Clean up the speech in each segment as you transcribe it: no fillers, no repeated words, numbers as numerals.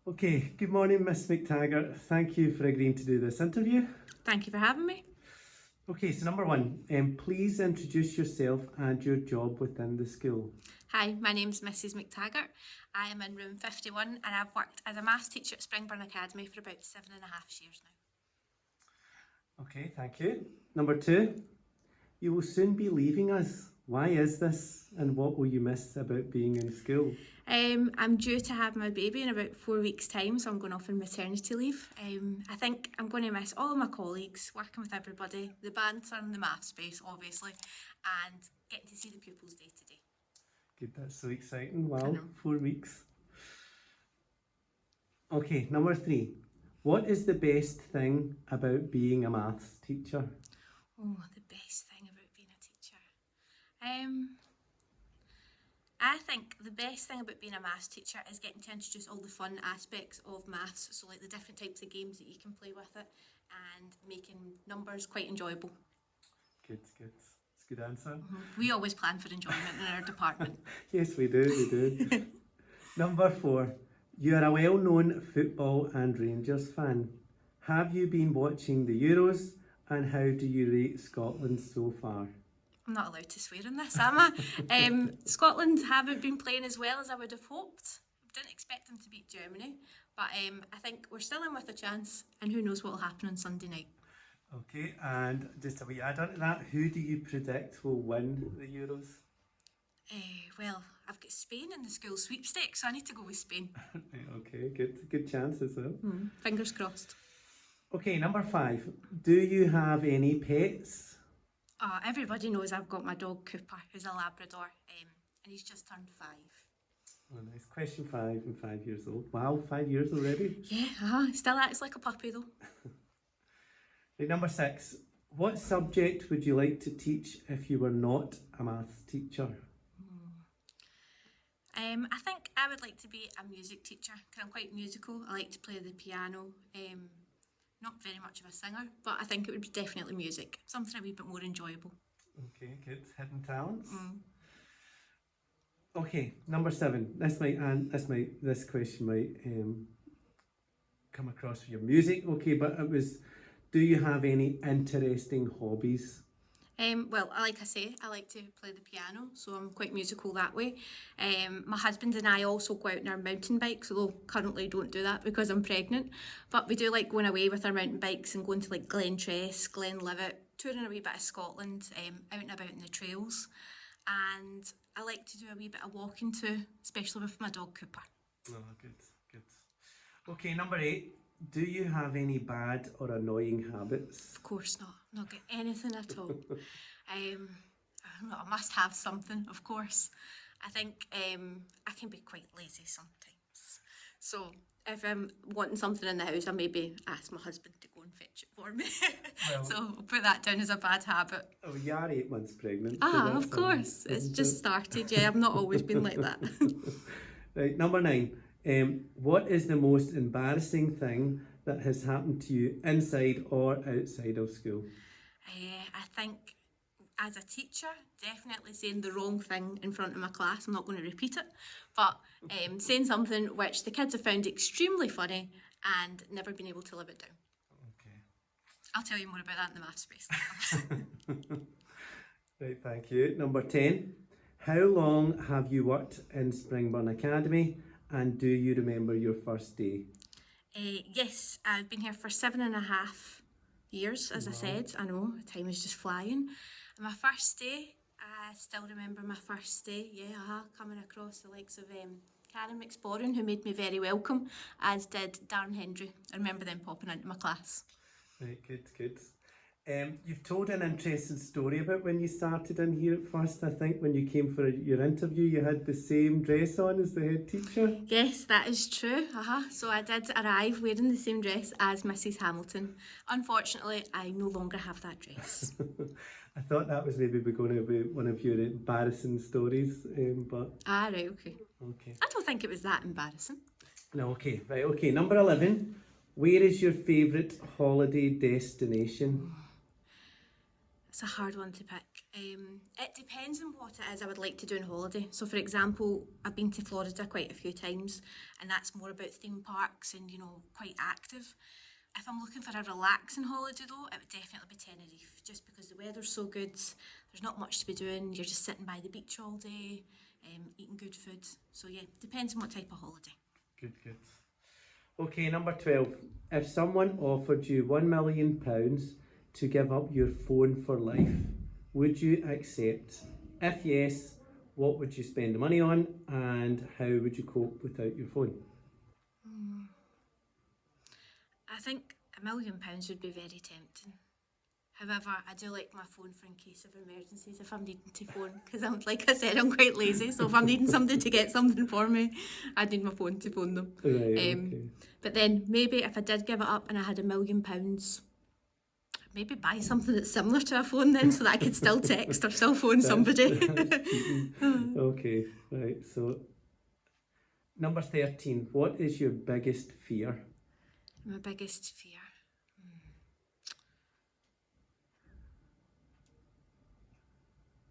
Okay, good morning, Miss McTaggart. Thank you for agreeing to do this interview. Thank you for having me. Okay, so number one, please introduce yourself and your job within the school. Hi, my name's Mrs McTaggart. I am in room 51 and I've worked as a maths teacher at Springburn Academy for about 7.5 years now. Okay, thank you. Number two, you will soon be leaving us. Why is this and what will you miss about being in school? I'm due to have my baby in about 4 weeks' time, so I'm going off on maternity leave. I think I'm going to miss all of my colleagues, working with everybody, the banter and the maths space, obviously, and getting to see the pupils day to day. Good, that's so exciting. Wow, 4 weeks. Okay, number three, what is the best thing about being a maths teacher? Oh, the best thing about being a teacher. I think the best thing about being a maths teacher is getting to introduce all the fun aspects of maths, so like the different types of games that you can play with it and making numbers quite enjoyable. Good, good. That's a good answer. We always plan for enjoyment in our department. Yes, we do. Number four, you are a well-known football and Rangers fan. Have you been watching the Euros and how do you rate Scotland so far? I'm not allowed to swear in this, am I? Scotland haven't been playing as well as I would have hoped. I didn't expect them to beat Germany, but I think we're still in with a chance, and who knows what will happen on Sunday night. Okay, and just a wee add on to that, who do you predict will win the Euros? Well, I've got Spain in the school sweepstakes, so I need to go with Spain. Okay, good chance as well. Fingers crossed. Okay, number five, do you have any pets? Everybody knows I've got my dog Cooper, who's a Labrador, and he's just turned 5. Oh, nice. Question 5 and 5 years old. Wow, 5 years already? Yeah, still acts like a puppy though. Right, number 6, what subject would you like to teach if you were not a maths teacher? I think I would like to be a music teacher because I'm quite musical. I like to play the piano. Not very much of a singer, but I think it would be definitely music, something a wee bit more enjoyable. Okay, good. Hidden talents. Okay, number 7. This question might come across with your music. Okay, but it was, do you have any interesting hobbies? Well, like I say, I like to play the piano, so I'm quite musical that way. My husband and I also go out on our mountain bikes, although currently don't do that because I'm pregnant. But we do like going away with our mountain bikes and going to like Glentress, Glenlivet, touring a wee bit of Scotland, out and about in the trails. And I like to do a wee bit of walking too, especially with my dog Cooper. Oh, good. Okay, number 8. Do you have any bad or annoying habits? Of course not. Not got anything at all. I must have something, of course. I think I can be quite lazy sometimes. So if I'm wanting something in the house, I maybe ask my husband to go and fetch it for me. Well, so I'll put that down as a bad habit. Oh, you are 8 months pregnant. So Of course. It's just started. Yeah, I've not always been like that. Right, number 9. What is the most embarrassing thing that has happened to you inside or outside of school? I think as a teacher, definitely saying the wrong thing in front of my class. I'm not going to repeat it, but saying something which the kids have found extremely funny and never been able to live it down. Okay. I'll tell you more about that in the maths space. Right, thank you. Number 10. How long have you worked in Springburn Academy and do you remember your first day? Yes, I've been here for 7.5 years, as I said. I know, time is just flying. My first day, I still remember my first day, coming across the likes of Karen McSporran, who made me very welcome, as did Darren Hendry. I remember them popping into my class. Right, good. You've told an interesting story about when you started in here at first. I think when you came for your interview, you had the same dress on as the head teacher. Yes, that is true. So I did arrive wearing the same dress as Mrs Hamilton. Unfortunately, I no longer have that dress. I thought that was maybe going to be one of your embarrassing stories, but... Right, okay. Okay. I don't think it was that embarrassing. No, okay, right, okay. Number 11. Where is your favourite holiday destination? It's a hard one to pick. It depends on what it is I would like to do on holiday. So for example, I've been to Florida quite a few times, and that's more about theme parks and, you know, quite active. If I'm looking for a relaxing holiday though, it would definitely be Tenerife, just because the weather's so good, there's not much to be doing, you're just sitting by the beach all day, eating good food. So yeah, depends on what type of holiday. Good, good. Okay, number 12. If someone offered you £1 million to give up your phone for life, would you accept? If yes, what would you spend the money on, and how would you cope without your phone? I think £1 million would be very tempting. However, I do like my phone for in case of emergencies if I'm needing to phone, because I'm, like I said, I'm quite lazy. So if I'm needing somebody to get something for me, I'd need my phone to phone them. Right, okay. But then maybe if I did give it up and I had £1 million, maybe buy something that's similar to a phone then, so that I could still text or still phone somebody. Okay, right. So number 13. What is your biggest fear? My biggest fear.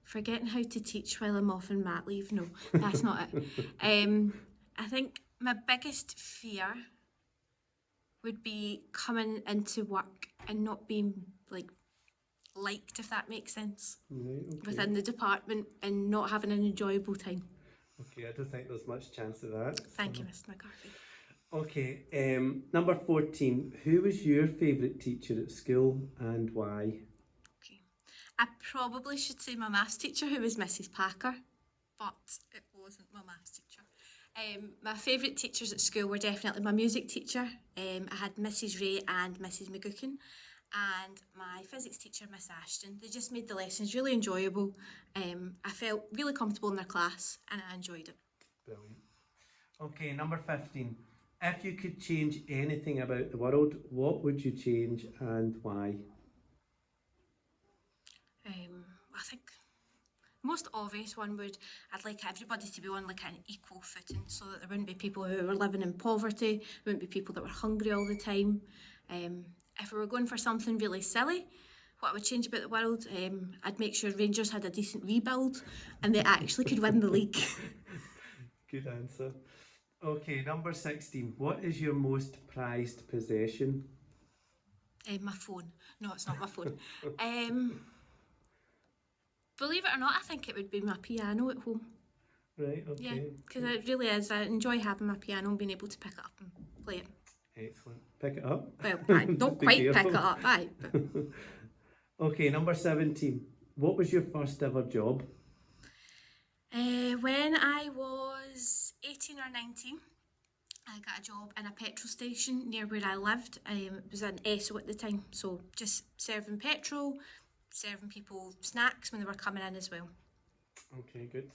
Forgetting how to teach while I'm off on mat leave. No, that's not it. I think my biggest fear would be coming into work and not being liked, if that makes sense, Right, okay. within the department, and not having an enjoyable time. Okay, I don't think there's much chance of that. Thank you, Mr McCarthy. Okay, number 14. Who was your favourite teacher at school and why? Okay, I probably should say my maths teacher, who was Mrs Packer, but it wasn't my maths teacher. My favourite teachers at school were definitely my music teacher. I had Mrs Ray and Mrs McGuckin, and my physics teacher, Miss Ashton. They just made the lessons really enjoyable. I felt really comfortable in their class and I enjoyed it. Brilliant. Okay, number 15. If you could change anything about the world, what would you change and why? I think most obvious one would, I'd like everybody to be on like an equal footing, so that there wouldn't be people who were living in poverty, there wouldn't be people that were hungry all the time. If we were going for something really silly, what I would change about the world, I'd make sure Rangers had a decent rebuild and they actually could win the league. Good answer. Okay, number 16. What is your most prized possession? My phone. No, it's not my phone. Believe it or not, I think it would be my piano at home. Right, okay. Yeah, because it really is. I enjoy having my piano and being able to pick it up and play it. Excellent. Pick it up. Well, I don't Be quite pick careful. it up, aye. But Okay, number 17. What was your first ever job? when I was 18 or 19, I got a job in a petrol station near where I lived. It was an Esso at the time, so just serving petrol, serving people snacks when they were coming in as well. Okay, good.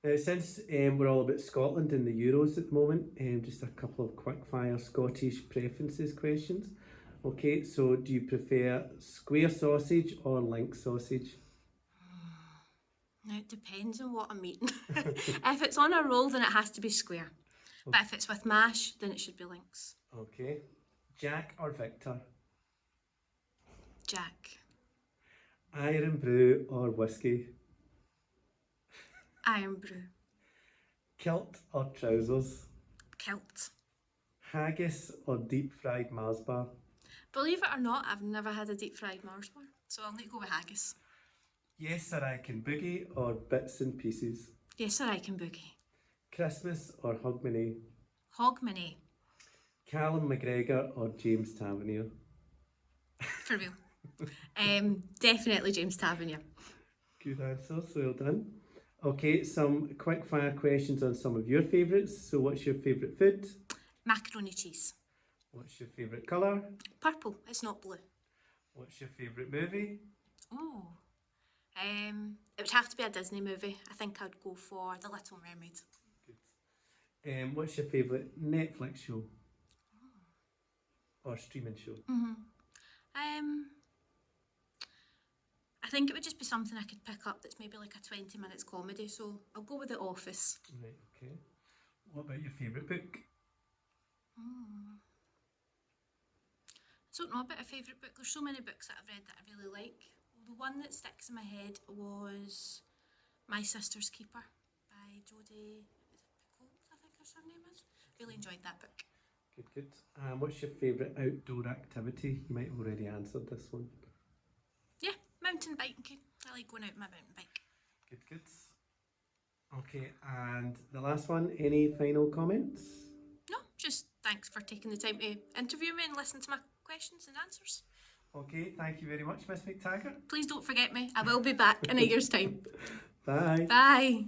Now, since we're all about Scotland and the Euros at the moment, just a couple of quick-fire Scottish preferences questions. Okay, so do you prefer square sausage or link sausage? Now, it depends on what I'm eating. If it's on a roll, then it has to be square. But if it's with mash, then it should be links. Okay. Jack or Victor? Jack. Iron brew or whiskey? Iron brew. Kilt or trousers? Kilt. Haggis or deep fried Mars bar? Believe it or not, I've never had a deep fried Mars bar, so I'll need to go with haggis. Yes sir I can boogie or bits and pieces? Yes, sir, I can boogie. Christmas or Hogmanay? Hogmanay. Callum McGregor or James Tavernier? For real. Definitely James Tavernier. Good answers, well done. Okay, some quick fire questions on some of your favourites. So what's your favourite food? Macaroni cheese. What's your favourite colour? Purple, it's not blue. What's your favourite movie? Oh. It would have to be a Disney movie. I think I'd go for The Little Mermaid. Good. What's your favourite Netflix show? Or streaming show? I think it would just be something I could pick up that's maybe like a 20 minutes comedy, so I'll go with The Office. Right, okay. What about your favourite book? I don't know about a favourite book. There's so many books that I've read that I really like. The one that sticks in my head was My Sister's Keeper by Jodie, is it Picoult, I think her surname is. Really enjoyed that book. Good, good. What's your favourite outdoor activity? You might have already answered this one. Yeah, mountain biking. I like going out on my mountain bike. Good, good. Okay, and the last one, any final comments? No, just thanks for taking the time to interview me and listen to my questions and answers. Okay, thank you very much, Miss McTaggart. Please don't forget me. I will be back in a year's time. Bye. Bye.